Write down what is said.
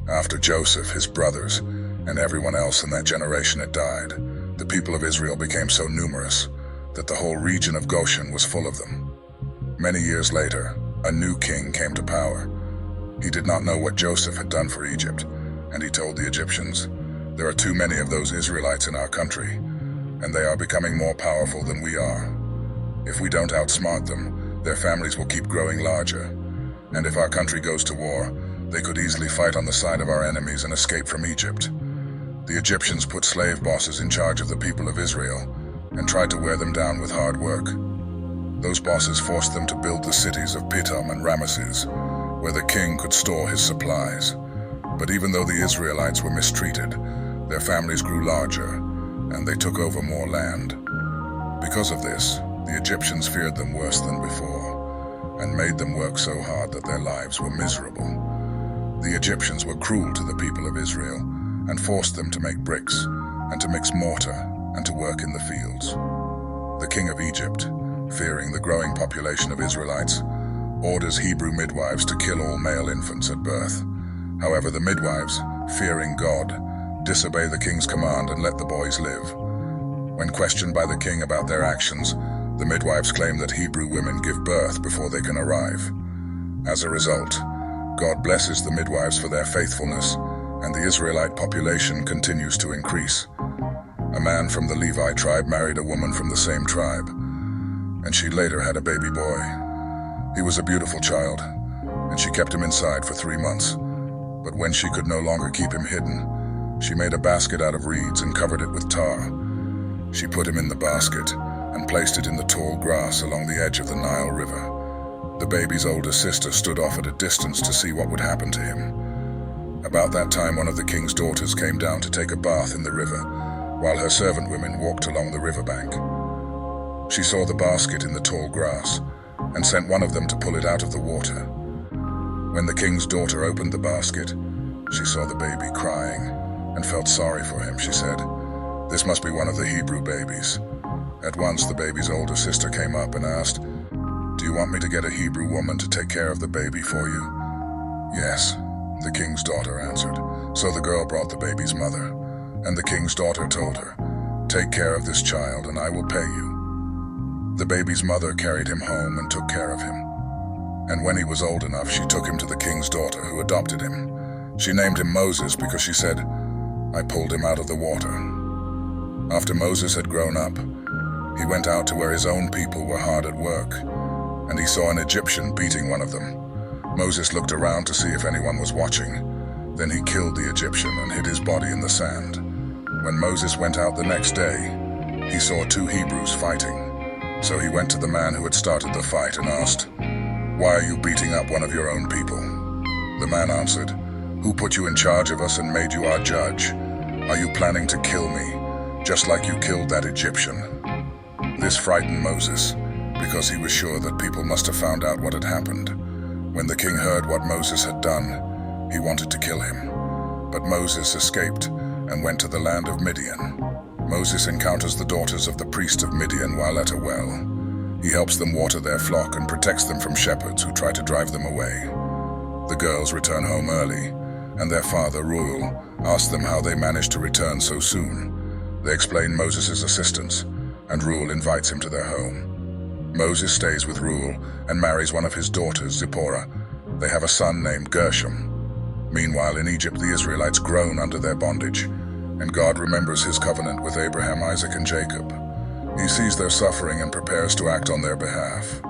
After Joseph, his brothers, and everyone else in that generation had died, the people of Israel became so numerous that the whole region of Goshen was full of them. Many years later, a new king came to power. He did not know what Joseph had done for Egypt, and he told the Egyptians, "There are too many of those Israelites in our country, and they are becoming more powerful than we are. If we don't outsmart them, their families will keep growing larger, and if our country goes to war, they could easily fight on the side of our enemies and escape from Egypt." The Egyptians put slave bosses in charge of the people of Israel and tried to wear them down with hard work. Those bosses forced them to build the cities of Pithom and Ramesses, where the king could store his supplies. But even though the Israelites were mistreated, their families grew larger, and they took over more land. Because of this, the Egyptians feared them worse than before, and made them work so hard that their lives were miserable. The Egyptians were cruel to the people of Israel, and forced them to make bricks, and to mix mortar, and to work in the fields. The king of Egypt, fearing the growing population of Israelites, orders Hebrew midwives to kill all male infants at birth. However, the midwives, fearing God, disobey the king's command and let the boys live. When questioned by the king about their actions, the midwives claim that Hebrew women give birth before they can arrive. As a result, God blesses the midwives for their faithfulness, and the Israelite population continues to increase. A man from the Levi tribe married a woman from the same tribe, and she later had a baby boy. He was a beautiful child, and she kept him inside for 3 months. But when she could no longer keep him hidden, she made a basket out of reeds and covered it with tar. She put him in the basket and placed it in the tall grass along the edge of the Nile River. The baby's older sister stood off at a distance to see what would happen to him. About that time, one of the king's daughters came down to take a bath in the river, while her servant women walked along the riverbank. She saw the basket in the tall grass and sent one of them to pull it out of the water. When the king's daughter opened the basket, she saw the baby crying and felt sorry for him. She said, "This must be one of the Hebrew babies." At once, the baby's older sister came up and asked, "Do you want me to get a Hebrew woman to take care of the baby for you?" "Yes," the king's daughter answered. So the girl brought the baby's mother, and the king's daughter told her, "Take care of this child and I will pay you." The baby's mother carried him home and took care of him. And when he was old enough, she took him to the king's daughter, who adopted him. She named him Moses because she said, "I pulled him out of the water." After Moses had grown up, he went out to where his own people were hard at work, and he saw an Egyptian beating one of them. Moses looked around to see if anyone was watching. Then he killed the Egyptian and hid his body in the sand. When Moses went out the next day, he saw 2 Hebrews fighting. So he went to the man who had started the fight and asked, "Why are you beating up one of your own people?" The man answered, "Who put you in charge of us and made you our judge? Are you planning to kill me, just like you killed that Egyptian?" This frightened Moses, because he was sure that people must have found out what had happened. When the king heard what Moses had done, he wanted to kill him. But Moses escaped and went to the land of Midian. Moses encounters the daughters of the priest of Midian while at a well. He helps them water their flock and protects them from shepherds who try to drive them away. The girls return home early, and their father, Reuel, asks them how they managed to return so soon. They explain Moses' assistance, and Reuel invites him to their home. Moses stays with Reuel and marries one of his daughters, Zipporah. They have a son named Gershom. Meanwhile, in Egypt, the Israelites groan under their bondage, and God remembers his covenant with Abraham, Isaac, and Jacob. He sees their suffering and prepares to act on their behalf.